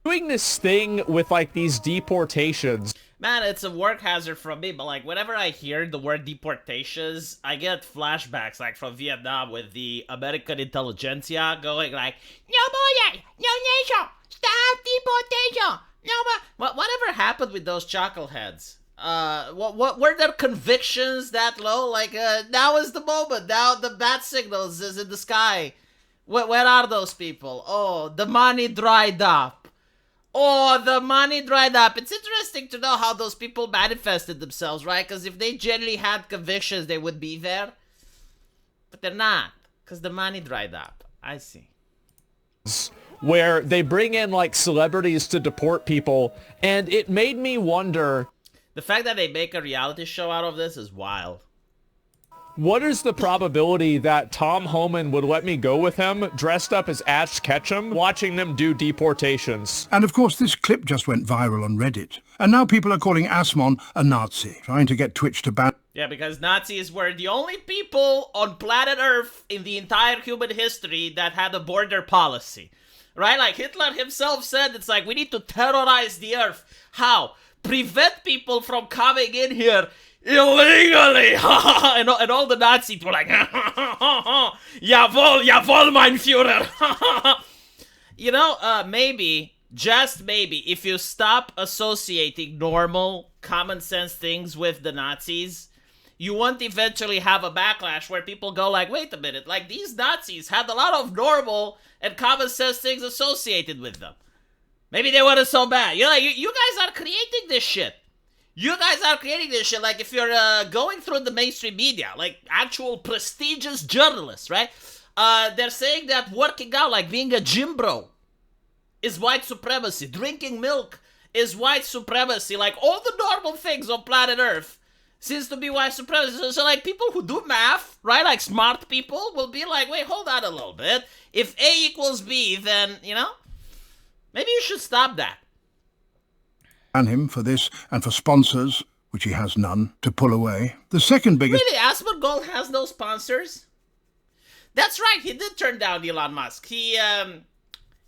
Doing this thing with like these deportations. Man, it's a work hazard from me, but like whenever I hear the word deportations, I get flashbacks like from Vietnam with the American intelligentsia going like, no boy, no nation, stop deportation, no whatever happened with those chuckleheads? What were their convictions that low? Like, now is the moment. Now the bat signals is in the sky. Where are those people? Oh, the money dried up. Oh, the money dried up. It's interesting to know how those people manifested themselves, right? Because if they genuinely had convictions, they would be there. But they're not, because the money dried up. I see. Where they bring in like celebrities to deport people, and it made me wonder. The fact that they make a reality show out of this is wild. What is the probability that Tom Homan would let me go with him dressed up as Ash Ketchum watching them do deportations? And of course this clip just went viral on Reddit. And now people are calling Asmon a Nazi, trying to get Twitch to ban... Yeah, because Nazis were the only people on planet Earth in the entire human history that had a border policy. Right? Like Hitler himself said, it's like, we need to terrorize the Earth. How? Prevent people from coming in here illegally. and all the Nazi people like, jawohl, jawohl, mein Führer. Maybe, just maybe, if you stop associating normal, common sense things with the Nazis, you won't eventually have a backlash where people go like, wait a minute, like these Nazis had a lot of normal and common sense things associated with them. Maybe they weren't so bad. You guys are creating this shit. You guys are creating this shit. Like, if you're going through the mainstream media, like actual prestigious journalists, right? They're saying that working out, like being a gym bro, is white supremacy. Drinking milk is white supremacy. Like, all the normal things on planet Earth seems to be white supremacy. So, like, people who do math, right? Like, smart people will be like, wait, hold on a little bit. If A equals B, then, maybe you should stop that. ...ban him for this and for sponsors, which he has none, to pull away. The second biggest... Really, Asmongold has no sponsors? That's right, he did turn down Elon Musk. He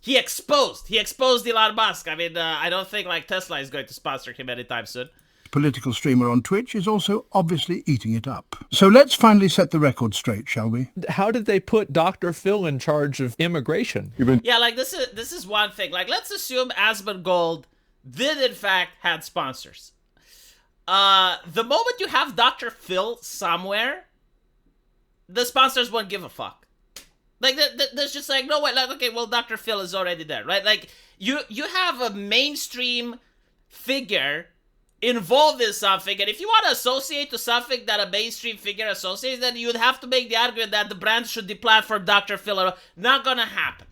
exposed Elon Musk. I mean, I don't think, like, Tesla is going to sponsor him anytime soon. Political streamer on Twitch is also obviously eating it up. So let's finally set the record straight, shall we? How did they put Dr. Phil in charge of immigration? Yeah, like, this is one thing. Like, let's assume Asmongold did in fact had sponsors. The moment you have Dr. Phil somewhere, the sponsors won't give a fuck. Like, there's just like, no way, like, okay, well, Dr. Phil is already there, right? Like, you have a mainstream figure involved in something, and if you want to associate to something that a mainstream figure associates, then you'd have to make the argument that the brand should deplatform Dr. Phil. Not gonna happen.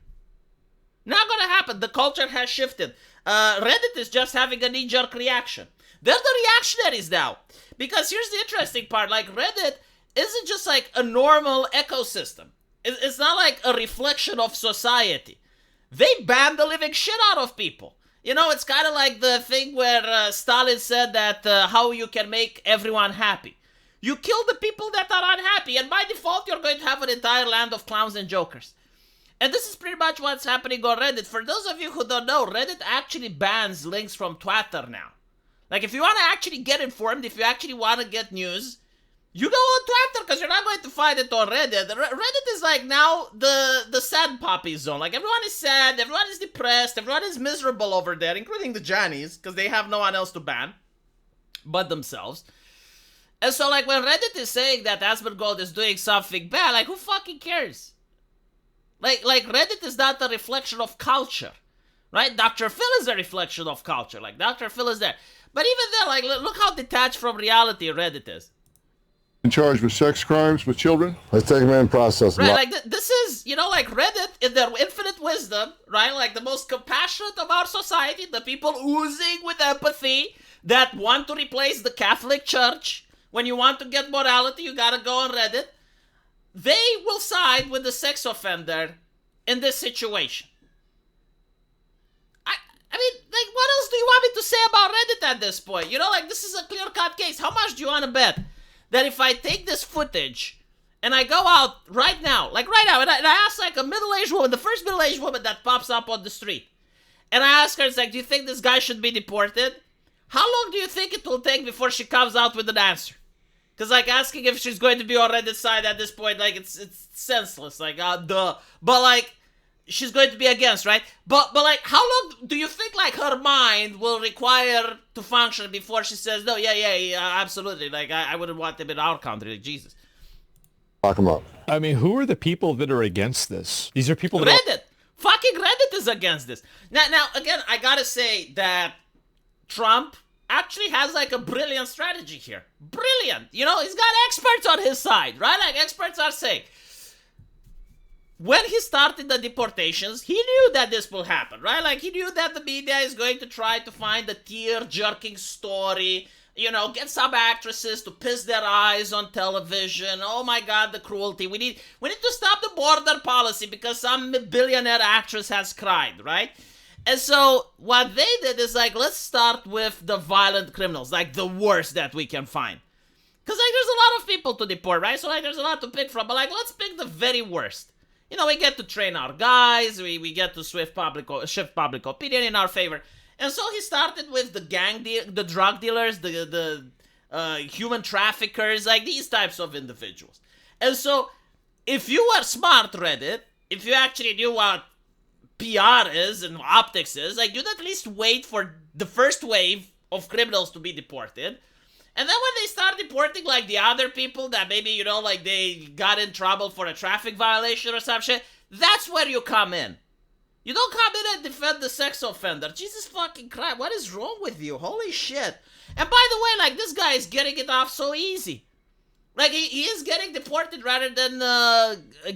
Not gonna happen. The culture has shifted. Reddit is just having a knee-jerk reaction. They're the reactionaries now. Because here's the interesting part. Like, Reddit isn't just like a normal ecosystem. It's not like a reflection of society. They ban the living shit out of people. It's kind of like the thing where Stalin said that how you can make everyone happy. You kill the people that are unhappy, and by default, you're going to have an entire land of clowns and jokers. And this is pretty much what's happening on Reddit. For those of you who don't know, Reddit actually bans links from Twitter now. Like, if you want to actually get informed, if you actually want to get news, you go on Twitter, because you're not going to find it on Reddit. Reddit is like now the sad poppy zone. Like, everyone is sad, everyone is depressed, everyone is miserable over there, including the Johnnies, because they have no one else to ban but themselves. And so, like, when Reddit is saying that Asmongold is doing something bad, like, who fucking cares? Like Reddit is not a reflection of culture, right? Dr. Phil is a reflection of culture. Like, Dr. Phil is there. But even then, like, look how detached from reality Reddit is. In charge with sex crimes with children. Let's take them in process. Right, like, this is, like, Reddit, in their infinite wisdom, right? Like, the most compassionate of our society, the people oozing with empathy that want to replace the Catholic Church. When you want to get morality, you gotta go on Reddit. They will side with the sex offender in this situation. I mean, like, what else do you want me to say about Reddit at this point? Like, this is a clear-cut case. How much do you want to bet that if I take this footage and I go out right now, and I ask, like, a middle-aged woman, the first middle-aged woman that pops up on the street, And I ask her, it's like, do you think this guy should be deported? How long do you think it will take before she comes out with an answer? Because, like, asking if she's going to be on Reddit's side at this point, like, it's senseless. Like, duh. But, like, she's going to be against, right? But like, how long do you think, like, her mind will require to function before she says, no, yeah, absolutely. Like, I wouldn't want them in our country. Like, Jesus. Lock him up. I mean, who are the people that are against this? These are people that Reddit. Fucking Reddit is against this. Now, again, I gotta say that Trump actually has, like, a brilliant strategy here. Brilliant. You know, he's got experts on his side, right? Like, experts are saying, when he started the deportations, he knew that this will happen, right? Like, he knew that the media is going to try to find a tear-jerking story, you know, get some actresses to piss their eyes on television. Oh my God, the cruelty. We need to stop the border policy because some billionaire actress has cried, right? And so what they did is, like, let's start with the violent criminals, like the worst that we can find. Because, like, there's a lot of people to deport, right? So, like, there's a lot to pick from. But, like, let's pick the very worst. You know, we get to train our guys. We get to shift public opinion in our favor. And so he started with the drug dealers, the human traffickers, like these types of individuals. And so, if you were smart, Reddit, if you actually knew what PR is and optics is, like, you'd at least wait for the first wave of criminals to be deported. And then when they start deporting, like, the other people that maybe, you know, like, they got in trouble for a traffic violation or some shit, that's where you come in. You don't come in and defend the sex offender. Jesus fucking Christ, what is wrong with you? Holy shit. And by the way, like, this guy is getting it off so easy. Like, he is getting deported rather than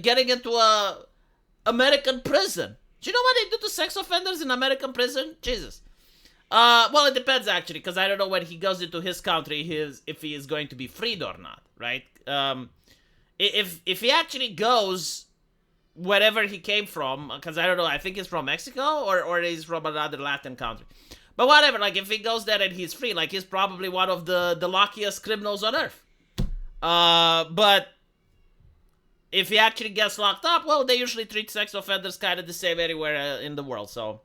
getting into a American prison. Do you know what they do to sex offenders in American prison? Jesus. Well, it depends, actually, because I don't know when he goes into his country, if he is going to be freed or not, right? If he actually goes wherever he came from, because I don't know, I think he's from Mexico or he's from another Latin country. But whatever, like, if he goes there and he's free, like, he's probably one of the luckiest criminals on earth. But if he actually gets locked up, well, they usually treat sex offenders kind of the same anywhere in the world, so.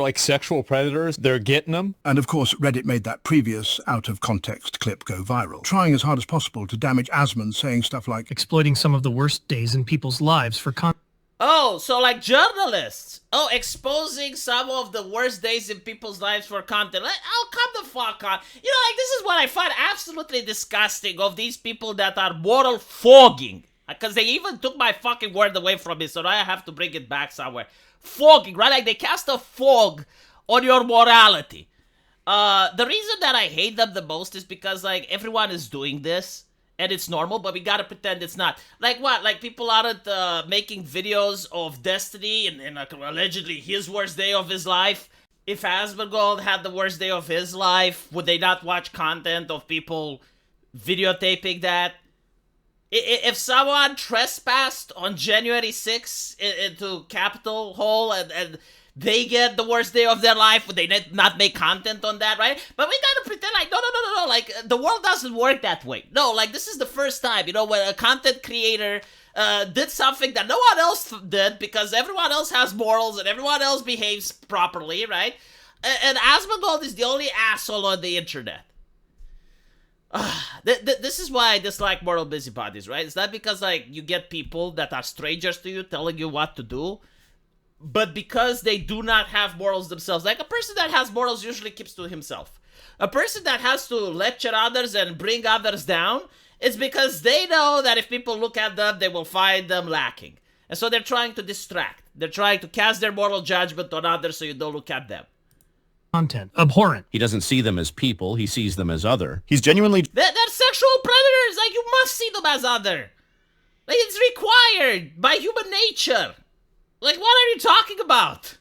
like sexual predators, they're getting them. And of course, Reddit made that previous out-of-context clip go viral, trying as hard as possible to damage Asmon, saying stuff like, exploiting some of the worst days in people's lives for content. Oh, so like journalists. Oh, exposing some of the worst days in people's lives for content. Oh, come the fuck on. You know, like, this is what I find absolutely disgusting of these people that are moral fogging. Because they even took my fucking word away from me, so now I have to bring it back somewhere. Fogging, right? Like, they cast a fog on your morality. The reason that I hate them the most is because, like, everyone is doing this. And it's normal, but we gotta pretend it's not. Like what? Like people aren't making videos of Destiny and allegedly his worst day of his life. If Asmongold had the worst day of his life, would they not watch content of people videotaping that? If someone trespassed on January 6th into Capitol Hall and they get the worst day of their life, would they not make content on that, right? But we gotta pretend like, no, like, the world doesn't work that way. No, like, this is the first time, you know, when a content creator did something that no one else did because everyone else has morals and everyone else behaves properly, right? And Asmongold is the only asshole on the internet. This is why I dislike moral busybodies, right? It's not because, like, you get people that are strangers to you telling you what to do, but because they do not have morals themselves. Like, a person that has morals usually keeps to himself. A person that has to lecture others and bring others down, it's because they know that if people look at them, they will find them lacking. And so they're trying to distract. They're trying to cast their moral judgment on others so you don't look at them. Content. Abhorrent. He doesn't see them as people. He sees them as other. He's genuinely... They're sexual predators. Like, you must see them as other. Like, it's required by human nature. Like, what are you talking about?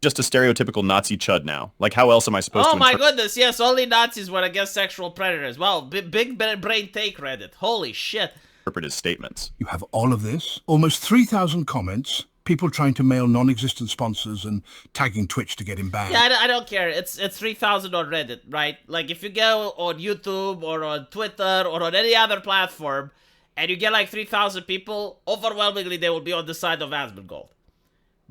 Just a stereotypical Nazi chud now. Like, how else am I supposed to... Oh my goodness, yes, only Nazis were against sexual predators. Well, big brain take, Reddit. Holy shit. ...interpret his statements. You have all of this, almost 3,000 comments, people trying to mail non-existent sponsors and tagging Twitch to get him banned. Yeah, I don't care. It's 3,000 on Reddit, right? Like, if you go on YouTube or on Twitter or on any other platform, and you get like 3,000 people, overwhelmingly they will be on the side of Asmongold.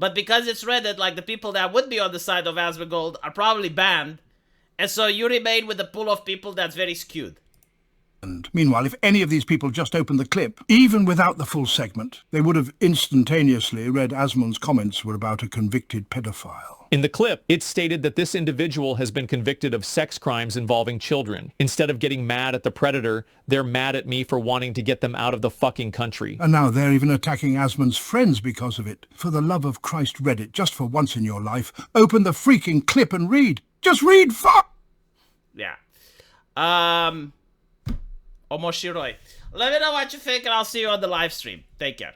But because it's Reddit, like, the people that would be on the side of Asmongold are probably banned. And so you remain with a pool of people that's very skewed. And meanwhile, if any of these people just opened the clip, even without the full segment, they would have instantaneously read Asmund's comments were about a convicted pedophile. In the clip, it stated that this individual has been convicted of sex crimes involving children. Instead of getting mad at the predator, they're mad at me for wanting to get them out of the fucking country. And now they're even attacking Asmund's friends because of it. For the love of Christ, Reddit, just for once in your life, open the freaking clip and read. Just read, fuck! Yeah. Omoshiroi. Let me know what you think, and I'll see you on the live stream. Take care.